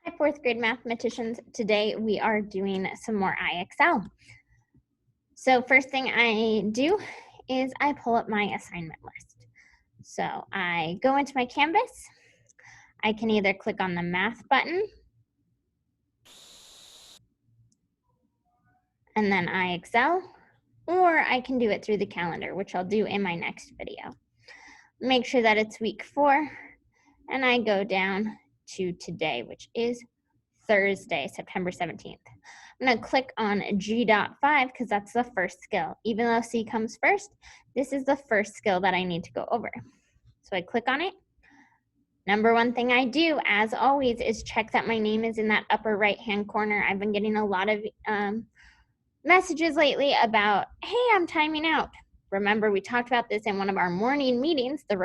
Hi, fourth grade mathematicians. Today we are doing some more IXL. So first thing I do is I pull up my assignment list. So I go into my Canvas. I can either click on the math button and then IXL, or I can do it through the calendar, which I'll do in my next video. Make sure that it's week 4, and I go down to today, which is Thursday, September 17th. I'm going to click on G.5 because that's the first skill. Even though C comes first, this is the first skill that I need to go over. So I click on it. Number one thing I do, as always, is check that my name is in that upper right-hand corner. I've been getting a lot of messages lately about, hey, I'm timing out. Remember, we talked about this in one of our morning meetings, the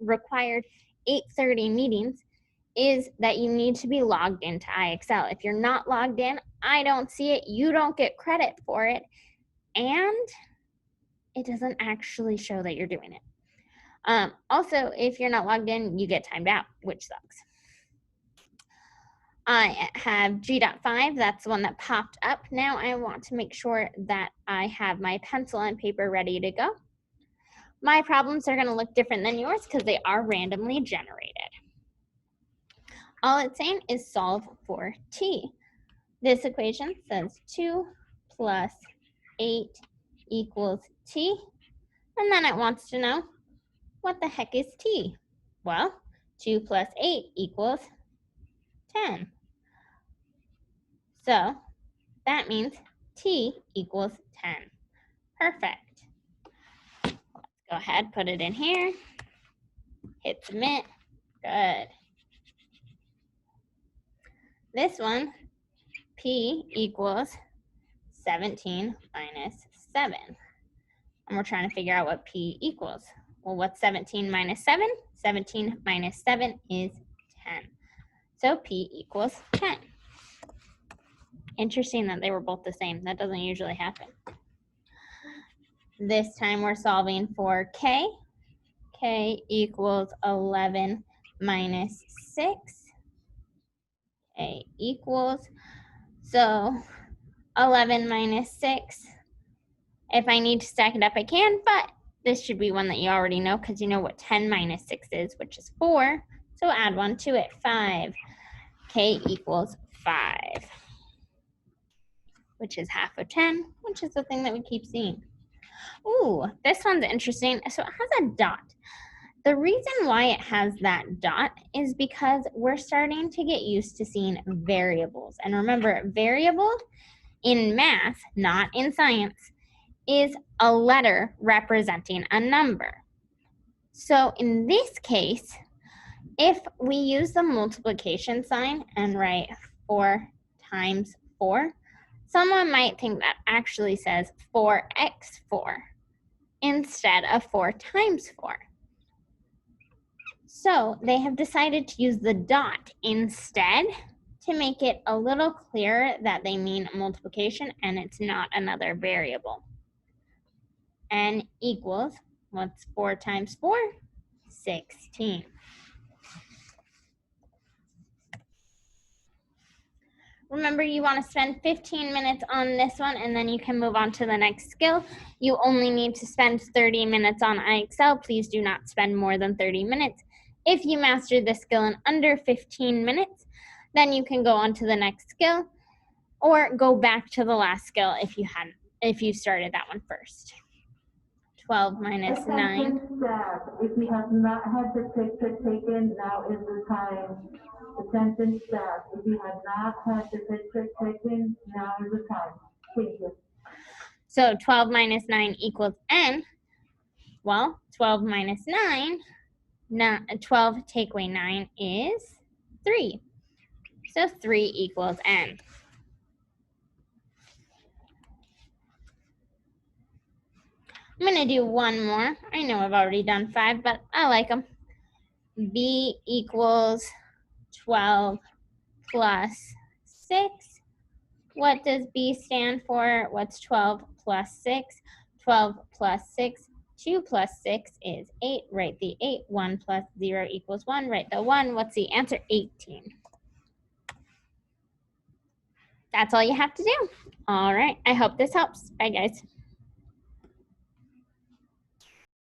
required 8:30 meetings, is that you need to be logged into IXL. If you're not logged in, I don't see it, you don't get credit for it, and it doesn't actually show that you're doing it. Also, if you're not logged in, you get timed out, which sucks. I have G.5, that's the one that popped up. Now I want to make sure that I have my pencil and paper ready to go. My problems are going to look different than yours because they are randomly generated. All it's saying is solve for t. This equation says 2 plus 8 equals t. And then it wants to know, what the heck is t? Well, 2 plus 8 equals 10. So that means t equals 10. Perfect. Let's go ahead, put it in here. Hit submit. Good. This one, p equals 17 minus 7. And we're trying to figure out what p equals. Well, what's 17 minus 7? 17 minus 7 is 10. So p equals 10. Interesting that they were both the same. That doesn't usually happen. This time we're solving for k. K equals 11 minus 6. K equals, so 11 minus 6. If I need to stack it up, I can, but this should be one that you already know because you know what 10 minus 6 is, which is 4. So add 1 to it, 5. K equals 5, which is half of 10, which is the thing that we keep seeing. Ooh, this one's interesting. So it has a dot. The reason why it has that dot is because we're starting to get used to seeing variables. And remember, variable in math, not in science, is a letter representing a number. So in this case, if we use the multiplication sign and write 4 times 4, someone might think that actually says 4x4 instead of 4 times 4. So they have decided to use the dot instead to make it a little clearer that they mean multiplication and it's not another variable. N equals, what's 4 times 4? 16. Remember, you want to spend 15 minutes on this one and then you can move on to the next skill. You only need to spend 30 minutes on IXL. Please do not spend more than 30 minutes. If you master this skill in under 15 minutes, then you can go on to the next skill or go back to the last skill if you started that one first. 12 minus 9. If you have not had the picture taken, now is the time. Attention staff, if you have not had the picture taken, now is the time. Thank you. So 12 minus 9 equals n. Well, 12 minus 9, 12 take away 9 is 3. So 3 equals n. I'm going to do one more. I know I've already done 5, but I like them. B equals 12 plus 6. What does B stand for? What's 12 plus 6? 12 plus 6. 2 plus 6 is 8. Write the 8. 1 plus 0 equals 1. Write the 1. What's the answer? 18. That's all you have to do. All right. I hope this helps. Bye, guys.